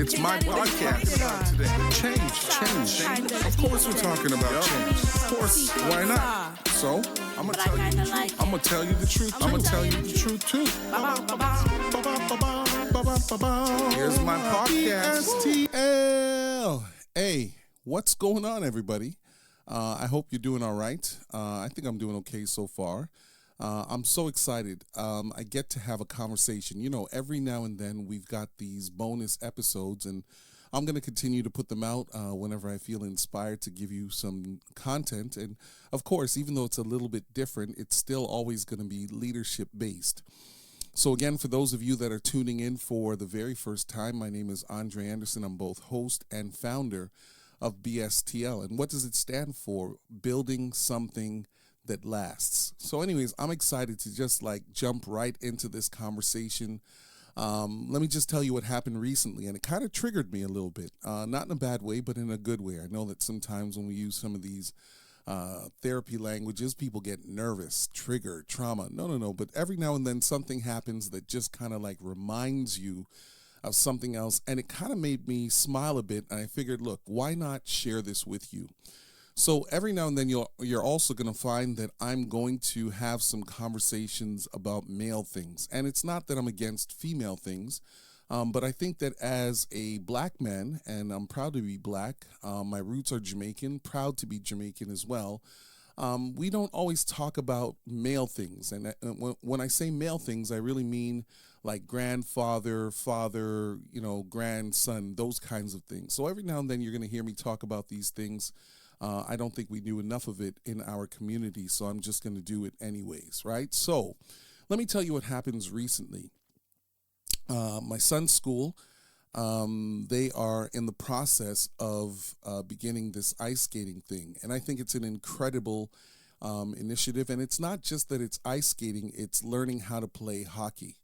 It's my podcast today. Change. Of course we're talking about change. Of course, why not? So, I'm going to tell you the truth. I'm going to tell you the truth. I'm going to tell you the truth too. Here's my podcast. BSTL. Hey, what's going on, everybody? I hope you're doing all right. I think I'm doing okay so far. I'm so excited. I get to have a conversation. You know, every now and then we've got these bonus episodes, and I'm going to continue to put them out whenever I feel inspired to give you some content. And, of course, even though it's a little bit different, it's still always going to be leadership-based. So, again, for those of you that are tuning in for the very first time, my name is Andre Anderson. I'm both host and founder of BSTL. And what does it stand for? Building something that lasts. So anyways, I'm excited to just jump right into this conversation. Let me just tell you what happened recently, and it kind of triggered me a little bit, not in a bad way, but in a good way. I know that sometimes when we use some of these therapy languages, people get nervous, triggered, trauma. No, but every now and then something happens that just kind of reminds you of something else, and it kind of made me smile a bit, and I figured, look, why not share this with you? So every now and then you're also going to find that I'm going to have some conversations about male things. And it's not that I'm against female things, but I think that as a black man, and I'm proud to be black, my roots are Jamaican, proud to be Jamaican as well, we don't always talk about male things. And when I say male things, I really mean like grandfather, father, grandson, those kinds of things. So every now and then you're going to hear me talk about these things. I don't think we do enough of it in our community, so I'm just going to do it anyways, right? So let me tell you what happens recently. My son's school, they are in the process of beginning this ice skating thing, and I think it's an incredible initiative, and it's not just that it's ice skating, it's learning how to play hockey.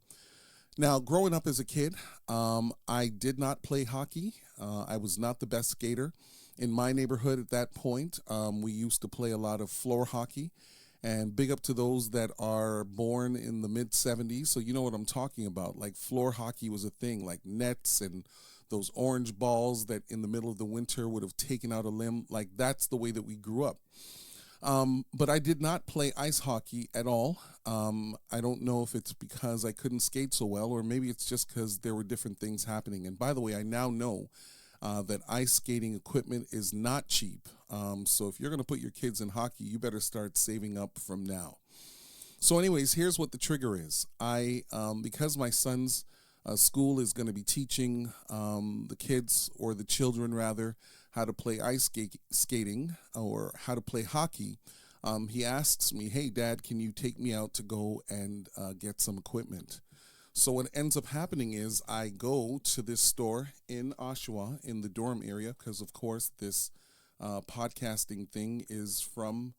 Now, growing up as a kid, I did not play hockey. I was not the best skater. In my neighborhood at that point, we used to play a lot of floor hockey, and big up to those that are born in the mid-'70s, so you know what I'm talking about. Like floor hockey was a thing, like nets and those orange balls that in the middle of the winter would have taken out a limb. Like that's the way that we grew up. But I did not play ice hockey at all. I don't know if it's because I couldn't skate so well, or maybe it's just because there were different things happening. And by the way, I now know that ice skating equipment is not cheap. So if you're going to put your kids in hockey, you better start saving up from now. So anyways, here's what the trigger is. Because my son's school is going to be teaching the kids, or the children rather, how to play ice skating or how to play hockey, he asks me, hey, Dad, can you take me out to go and get some equipment? So what ends up happening is I go to this store in Oshawa in the Durham area because, of course, this podcasting thing is from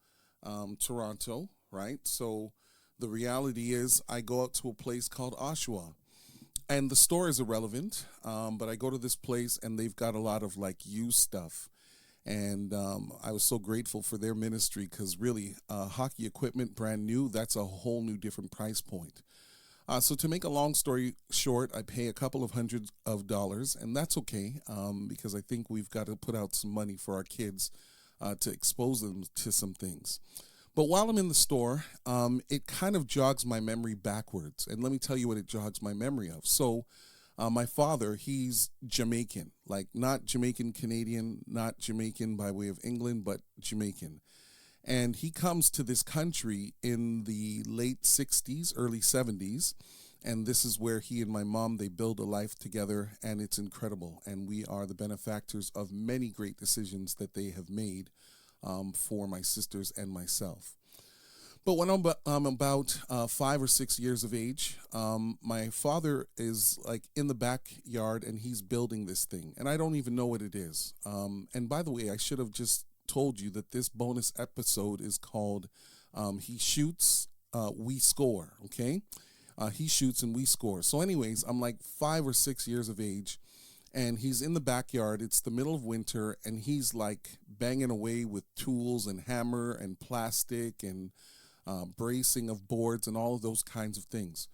Toronto, right? So the reality is I go out to a place called Oshawa. And the store is irrelevant, but I go to this place and they've got a lot of used stuff. And I was so grateful for their ministry because really hockey equipment brand new, that's a whole new different price point. So to make a long story short, I pay a couple of hundreds of dollars, and that's okay because I think we've got to put out some money for our kids to expose them to some things. But while I'm in the store, it kind of jogs my memory backwards, and let me tell you what it jogs my memory of. So my father, he's Jamaican, not Jamaican Canadian, not Jamaican by way of England, but Jamaican. And he comes to this country in the late 60s, early 70s, and this is where he and my mom, they build a life together, and it's incredible. And we are the benefactors of many great decisions that they have made for my sisters and myself. But when I'm about 5 or 6 years of age, my father is in the backyard, and he's building this thing, and I don't even know what it is. And by the way, I should have just told you that this bonus episode is called He Shoots, We Score, okay? He shoots and we score. So anyways, I'm 5 or 6 years of age, and he's in the backyard. It's the middle of winter, and he's banging away with tools and hammer and plastic and bracing of boards and all of those kinds of things.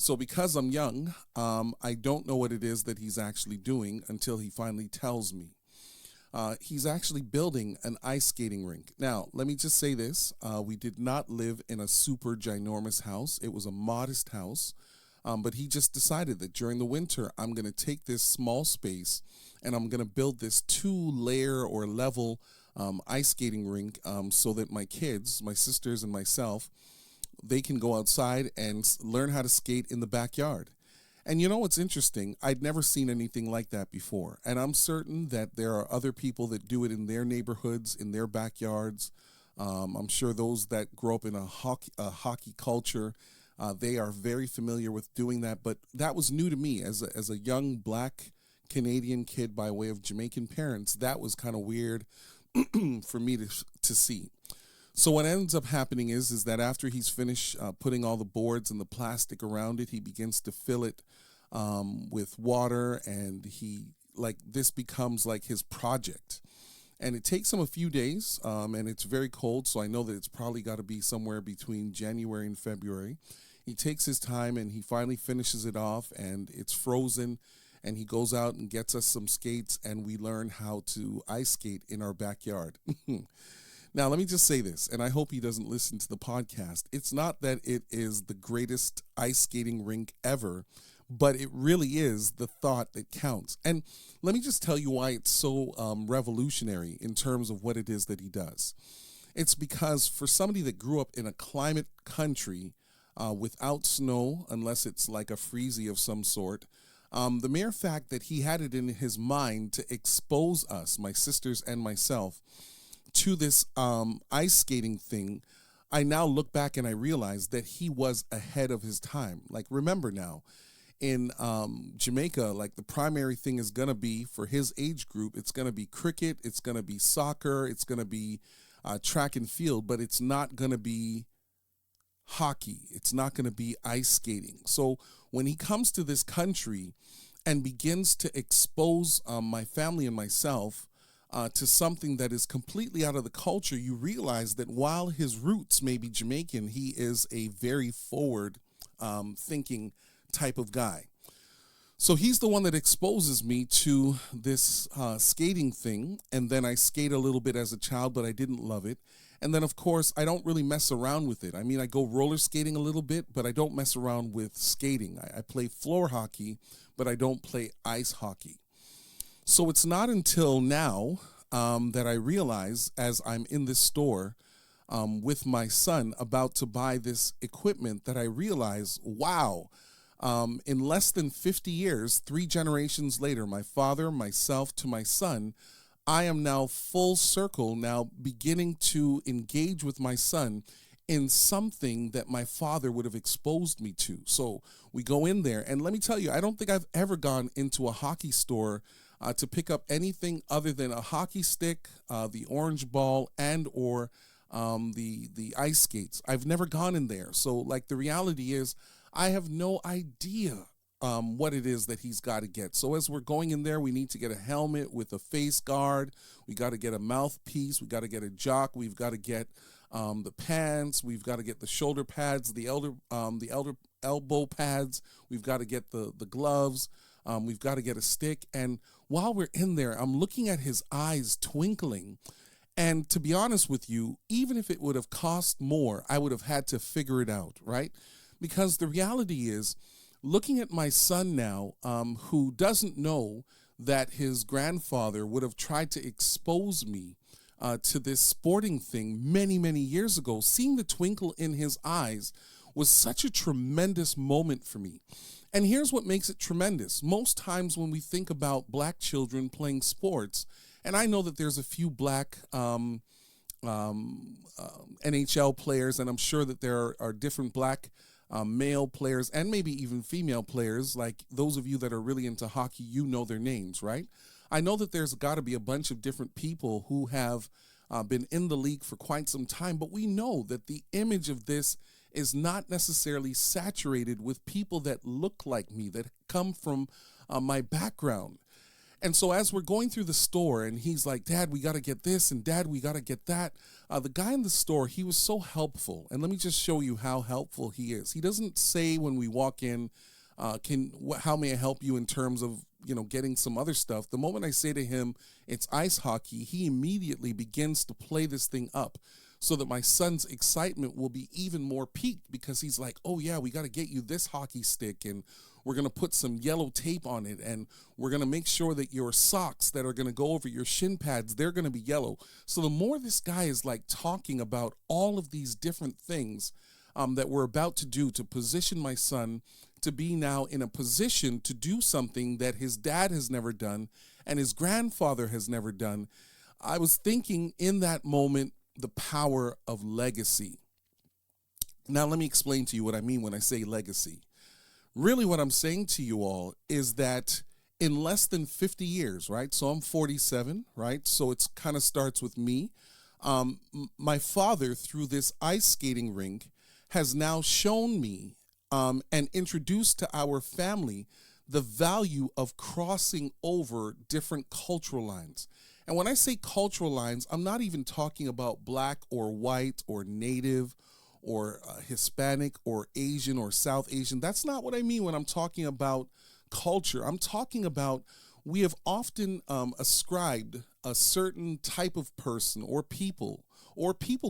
So because I'm young, I don't know what it is that he's actually doing until he finally tells me. He's actually building an ice skating rink. Now, let me just say this. We did not live in a super ginormous house. It was a modest house. But he just decided that during the winter, I'm going to take this small space and I'm going to build this 2-layer or level ice skating rink so that my kids, my sisters and myself, they can go outside and learn how to skate in the backyard. And you know what's interesting? I'd never seen anything like that before. And I'm certain that there are other people that do it in their neighborhoods, in their backyards. I'm sure those that grow up in a hockey culture, they are very familiar with doing that. But that was new to me as a young black Canadian kid by way of Jamaican parents. That was kind of weird for me to see. So what ends up happening is that after he's finished putting all the boards and the plastic around it, he begins to fill it with water, and this becomes like his project. And it takes him a few days, and it's very cold, so I know that it's probably got to be somewhere between January and February. He takes his time, and he finally finishes it off, and it's frozen, and he goes out and gets us some skates, and we learn how to ice skate in our backyard. Now, let me just say this, and I hope he doesn't listen to the podcast. It's not that it is the greatest ice skating rink ever, but it really is the thought that counts. And let me just tell you why it's so revolutionary in terms of what it is that he does. It's because for somebody that grew up in a climate country without snow, unless it's like a freezy of some sort, the mere fact that he had it in his mind to expose us, my sisters and myself, to this ice skating thing, I now look back and I realize that he was ahead of his time. Like, remember now, in Jamaica, like the primary thing is going to be, for his age group, it's going to be cricket, it's going to be soccer, it's going to be track and field, but it's not going to be hockey. It's not going to be ice skating. So when he comes to this country and begins to expose my family and myself to something that is completely out of the culture, you realize that while his roots may be Jamaican, he is a very forward thinking type of guy. So he's the one that exposes me to this skating thing, and then I skate a little bit as a child, but I didn't love it. And then, of course, I don't really mess around with it. I mean, I go roller skating a little bit, but I don't mess around with skating. I play floor hockey, but I don't play ice hockey. So it's not until now that I realize, as I'm in this store with my son about to buy this equipment, that I realize, wow, in less than 50 years, 3 generations later, my father, myself, to my son, I am now full circle, now beginning to engage with my son in something that my father would have exposed me to. So we go in there, and let me tell you, I don't think I've ever gone into a hockey store to pick up anything other than a hockey stick, the orange ball, and or the ice skates. I've never gone in there. So, like, the reality is, I have no idea what it is that he's got to get. So as we're going in there, we need to get a helmet with a face guard. We got to get a mouthpiece. We got to get a jock. We've got to get the pants. We've got to get the shoulder pads, the elbow pads. We've got to get the gloves. We've got to get a stick. And while we're in there, I'm looking at his eyes twinkling. And to be honest with you, even if it would have cost more, I would have had to figure it out, right? Because the reality is, looking at my son now, who doesn't know that his grandfather would have tried to expose me to this sporting thing many, many years ago, seeing the twinkle in his eyes was such a tremendous moment for me. And here's what makes it tremendous. Most times when we think about black children playing sports, and I know that there's a few black NHL players, and I'm sure that there are different black male players and maybe even female players, like those of you that are really into hockey, you know their names, right? I know that there's got to be a bunch of different people who have been in the league for quite some time, but we know that the image of this is not necessarily saturated with people that look like me, that come from my background. And so as we're going through the store and he's like, Dad, we got to get this, and Dad, we got to get that. The guy in the store, he was so helpful. And let me just show you how helpful he is. He doesn't say when we walk in, how may I help you in terms of, getting some other stuff. The moment I say to him, it's ice hockey, he immediately begins to play this thing up so that my son's excitement will be even more piqued, because he's like, oh yeah, we got to get you this hockey stick, and we're going to put some yellow tape on it, and we're going to make sure that your socks that are going to go over your shin pads, they're going to be yellow. So the more this guy is like talking about all of these different things that we're about to do to position my son to be now in a position to do something that his dad has never done and his grandfather has never done, I was thinking in that moment the power of legacy. Now let me explain to you what I mean when I say legacy. Really what I'm saying to you all is that in less than 50 years, right? So I'm 47, right? So it's kind of starts with me. My father, through this ice skating rink, has now shown me and introduced to our family the value of crossing over different cultural lines. And when I say cultural lines, I'm not even talking about black or white or native or Hispanic or Asian or South Asian. That's not what I mean when I'm talking about culture. I'm talking about we have often ascribed a certain type of person or people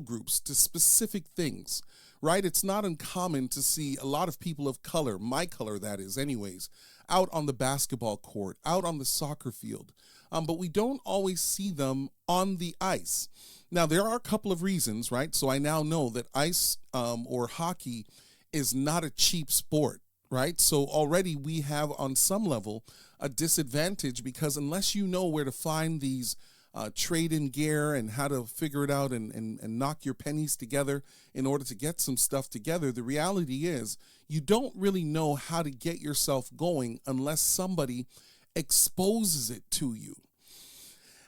groups to specific things, right? It's not uncommon to see a lot of people of color, my color that is anyways, out on the basketball court, out on the soccer field. But we don't always see them on the ice. Now, there are a couple of reasons, right? So I now know that ice or hockey is not a cheap sport, right? So already we have on some level a disadvantage, because unless you know where to find these trade-in gear and how to figure it out and knock your pennies together in order to get some stuff together, the reality is you don't really know how to get yourself going unless somebody exposes it to you.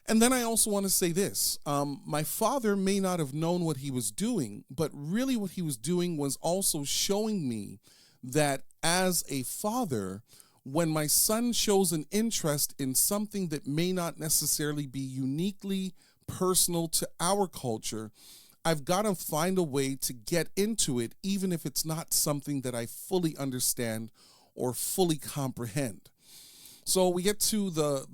And then I also want to say this. My father may not have known what he was doing, but really what he was doing was also showing me that as a father, when my son shows an interest in something that may not necessarily be uniquely personal to our culture, I've got to find a way to get into it, even if it's not something that I fully understand or fully comprehend. So we get to the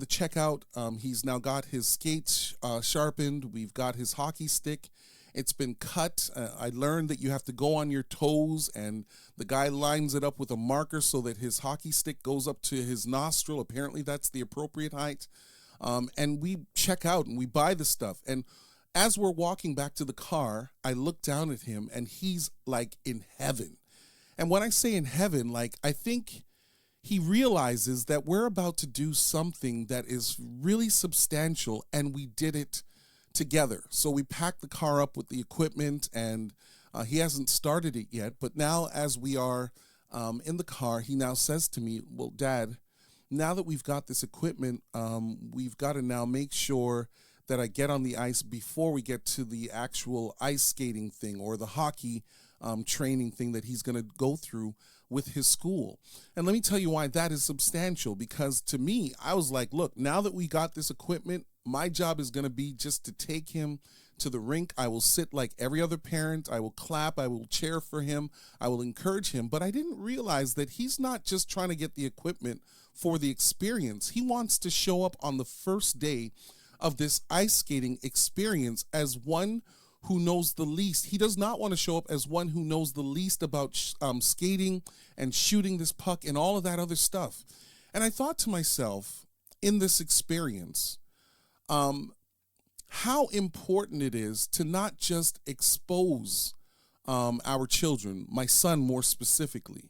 checkout. He's now got his skates sharpened. We've got his hockey stick. It's been cut. I learned that you have to go on your toes, and the guy lines it up with a marker so that his hockey stick goes up to his nostril. Apparently that's the appropriate height. And we check out and we buy the stuff. And as we're walking back to the car, I look down at him and he's like in heaven. And when I say in heaven, like, I think he realizes that we're about to do something that is really substantial, and we did it together. So we packed the car up with the equipment, and he hasn't started it yet. But now as we are in the car, he now says to me, well, Dad, now that we've got this equipment, we've got to now make sure that I get on the ice before we get to the actual ice skating thing or the hockey training thing that he's going to go through with his school. And let me tell you why that is substantial, because to me, I was like, look, now that we got this equipment, my job is going to be just to take him to the rink. I will sit like every other parent. I will clap. I will cheer for him. I will encourage him. But I didn't realize that he's not just trying to get the equipment for the experience. He wants to show up on the first day of this ice skating experience as one who knows the least. He does not want to show up as one who knows the least about skating and shooting this puck and all of that other stuff. And I thought to myself, in this experience, how important it is to not just expose our children, my son more specifically.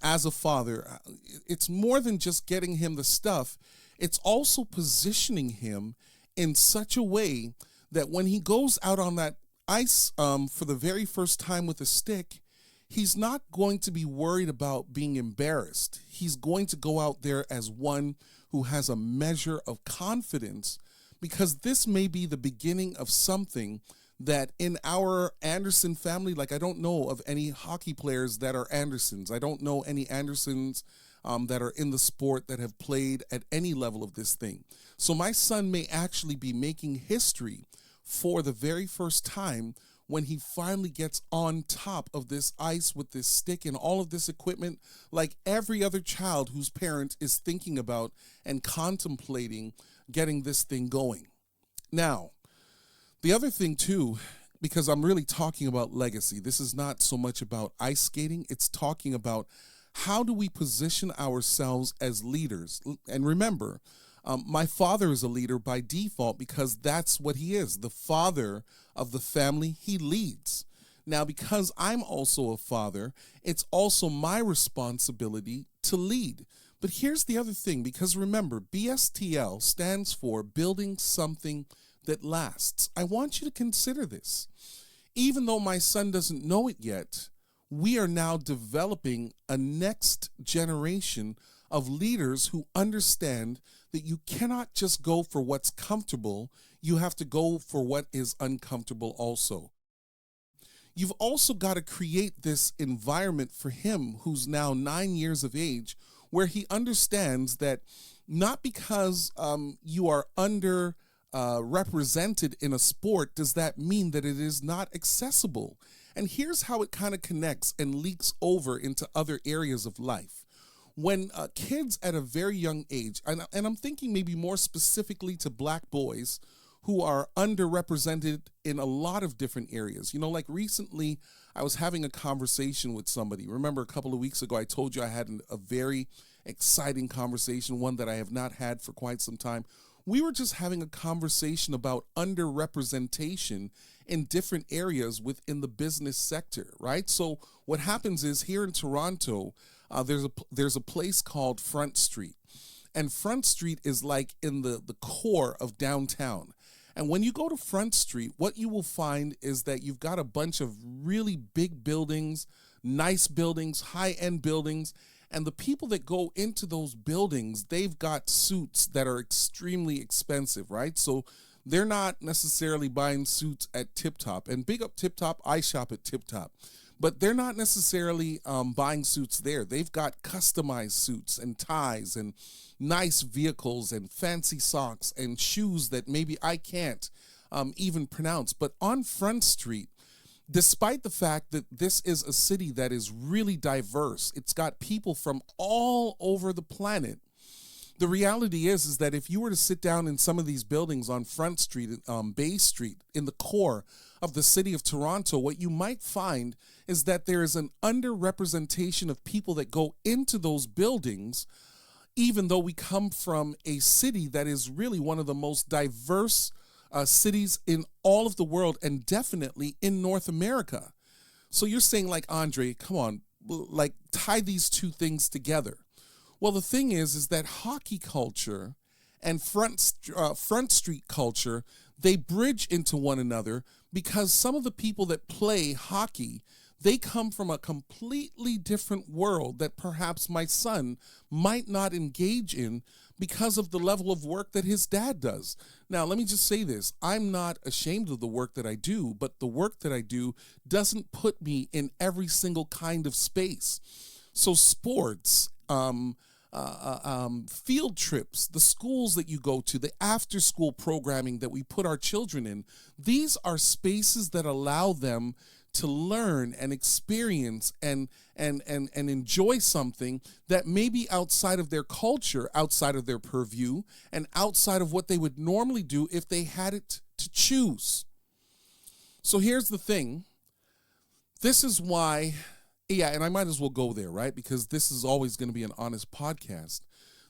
As a father, it's more than just getting him the stuff. It's also positioning him in such a way that when he goes out on that ice for the very first time with a stick, he's not going to be worried about being embarrassed. He's going to go out there as one who has a measure of confidence, because this may be the beginning of something that in our Anderson family, like, I don't know of any hockey players that are Andersons. I don't know any Andersons that are in the sport that have played at any level of this thing. So my son may actually be making history for the very first time when he finally gets on top of this ice with this stick and all of this equipment, like every other child whose parent is thinking about and contemplating getting this thing going. Now, the other thing too, because I'm really talking about legacy, this is not so much about ice skating, it's talking about how do we position ourselves as leaders. And remember, my father is a leader by default because that's what he is, the father of the family. He leads. Now, because I'm also a father, it's also my responsibility to lead. But here's the other thing, because remember, BSTL stands for Building Something That Lasts. I want you to consider this. Even though my son doesn't know it yet, we are now developing a next generation of leaders who understand that you cannot just go for what's comfortable, you have to go for what is uncomfortable also. You've also got to create this environment for him who's now 9 years of age, where he understands that not because you are under represented in a sport does that mean that it is not accessible. And here's how it kind of connects and leaks over into other areas of life. When kids at a very young age, and I'm thinking maybe more specifically to black boys who are underrepresented in a lot of different areas. You know, like recently I was having a conversation with somebody. Remember a couple of weeks ago I told you I had a very exciting conversation, one that I have not had for quite some time. We were just having a conversation about underrepresentation in different areas within the business sector, right? So what happens is here in Toronto, there's a place called Front Street. And Front Street is like in the core of downtown. And when you go to Front Street, what you will find is that you've got a bunch of really big buildings, nice buildings, high-end buildings. And the people that go into those buildings, they've got suits that are extremely expensive, right? So they're not necessarily buying suits at Tip Top. And big up Tip Top, I shop at Tip Top. But they're not necessarily buying suits there. They've got customized suits and ties and nice vehicles and fancy socks and shoes that maybe I can't even pronounce. But on Front Street, despite the fact that this is a city that is really diverse, it's got people from all over the planet. The reality is that if you were to sit down in some of these buildings on Front Street, Bay Street, in the core of the city of Toronto, what you might find is that there is an underrepresentation of people that go into those buildings, even though we come from a city that is really one of the most diverse cities in all of the world and definitely in North America. So you're saying, like, Andre, come on, like, tie these two things together. Well, the thing is that hockey culture and Front Street culture, they bridge into one another because some of the people that play hockey, they come from a completely different world that perhaps my son might not engage in because of the level of work that his dad does. Now, let me just say this. I'm not ashamed of the work that I do, but the work that I do doesn't put me in every single kind of space. So sports, field trips, the schools that you go to, the after-school programming that we put our children in, these are spaces that allow them to learn and experience and enjoy something that may be outside of their culture, outside of their purview, and outside of what they would normally do if they had it to choose. So here's the thing. This is why, and I might as well go there, right? Because this is always going to be an honest podcast.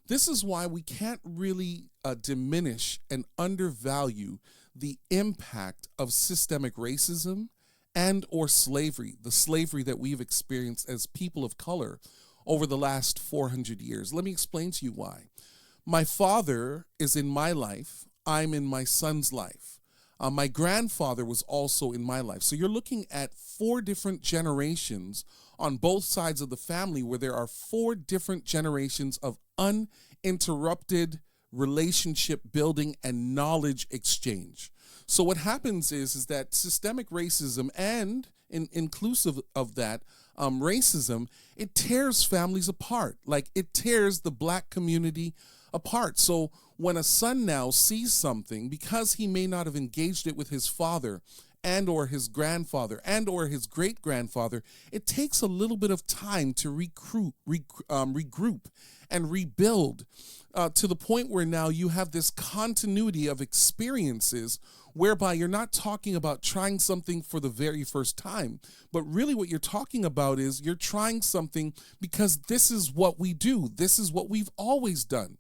This is why we can't really diminish and undervalue the impact of systemic racism and or slavery, the slavery that we've experienced as people of color over the last 400 years. Let me explain to you why. My father is in my life. I'm in my son's life. My grandfather was also in my life. So you're looking at 4 different generations on both sides of the family where there are 4 different generations of uninterrupted relationship building and knowledge exchange. So what happens is that systemic racism and inclusive of that, racism, it tears families apart. Like, it tears the black community apart. So when a son now sees something, because he may not have engaged it with his father and or his grandfather and or his great-grandfather, it takes a little bit of time to regroup and rebuild to the point where now you have this continuity of experiences whereby you're not talking about trying something for the very first time, but really what you're talking about is you're trying something because this is what we do. This is what we've always done.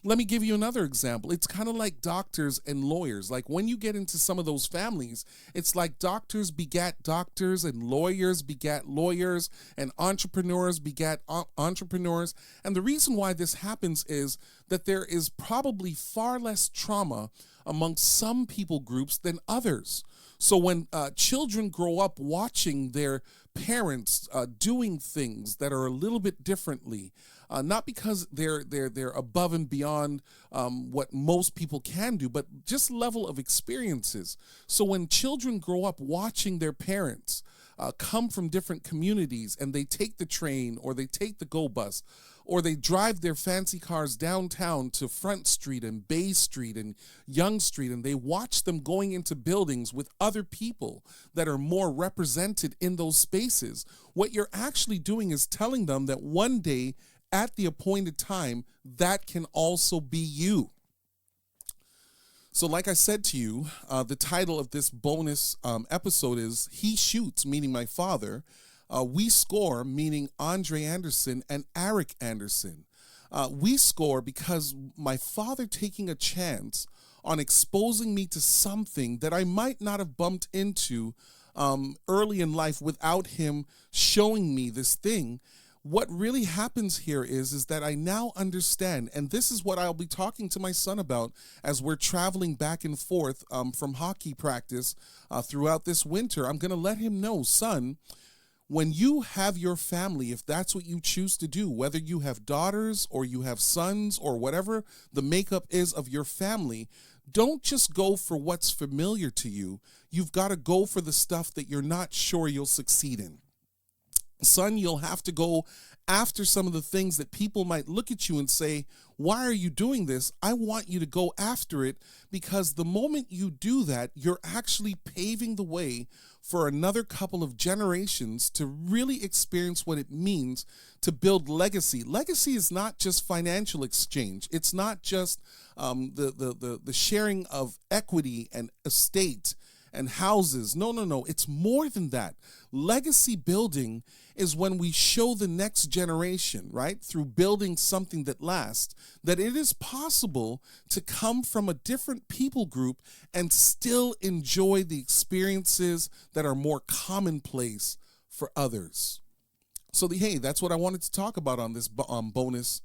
Let me give you another example. It's kind of like doctors and lawyers. Like, when you get into some of those families, it's like doctors begat doctors and lawyers begat lawyers and entrepreneurs begat entrepreneurs. And the reason why this happens is that there is probably far less trauma amongst some people groups than others. So when children grow up watching their parents doing things that are a little bit differently, not because they're above and beyond what most people can do, but just level of experiences. So when children grow up watching their parents come from different communities, and they take the train or they take the go bus, or they drive their fancy cars downtown to Front Street and Bay Street and Young Street, and they watch them going into buildings with other people that are more represented in those spaces, what you're actually doing is telling them that one day, at the appointed time, that can also be you. So like I said to you, the title of this bonus episode is He Shoots, meaning my father. We Score, meaning Andre Anderson and Eric Anderson. We score because my father taking a chance on exposing me to something that I might not have bumped into early in life without him showing me this thing. What really happens here is that I now understand, and this is what I'll be talking to my son about as we're traveling back and forth from hockey practice throughout this winter. I'm going to let him know, son, when you have your family, if that's what you choose to do, whether you have daughters or you have sons or whatever the makeup is of your family, don't just go for what's familiar to you. You've got to go for the stuff that you're not sure you'll succeed in. Son, you'll have to go after some of the things that people might look at you and say, why are you doing this? I want you to go after it, because the moment you do that, you're actually paving the way for another couple of generations to really experience what it means to build legacy. Legacy is not just financial exchange. It's not just the sharing of equity and estate and houses. No. It's more than that. Legacy building is when we show the next generation, right, through building something that lasts, that it is possible to come from a different people group and still enjoy the experiences that are more commonplace for others. So, hey, that's what I wanted to talk about on this bonus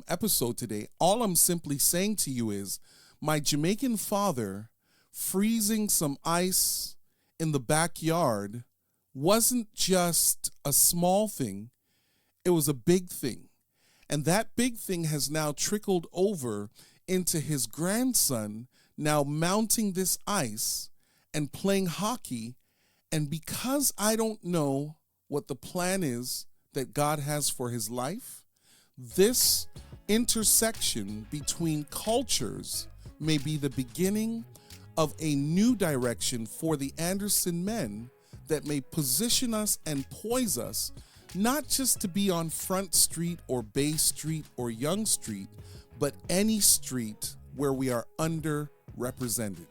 episode today. All I'm simply saying to you is my Jamaican father freezing some ice in the backyard wasn't just a small thing, it was a big thing. And that big thing has now trickled over into his grandson now mounting this ice and playing hockey. And because I don't know what the plan is that God has for his life, this intersection between cultures may be the beginning of a new direction for the Anderson men that may position us and poise us, not just to be on Front Street or Bay Street or Young Street, but any street where we are underrepresented.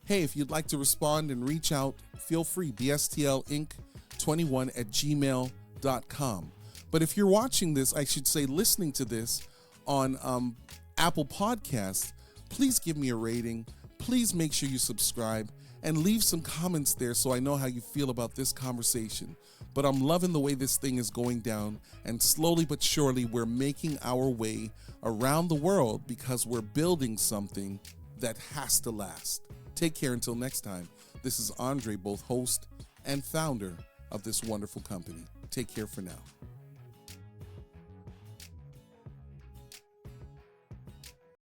Hey, if you'd like to respond and reach out, feel free, bstlinc21@gmail.com. But if you're watching this, I should say listening to this on Apple Podcasts, please give me a rating. Please make sure you subscribe and leave some comments there so I know how you feel about this conversation. But I'm loving the way this thing is going down, and slowly but surely we're making our way around the world because we're building something that has to last. Take care until next time. This is Andre, both host and founder of this wonderful company. Take care for now.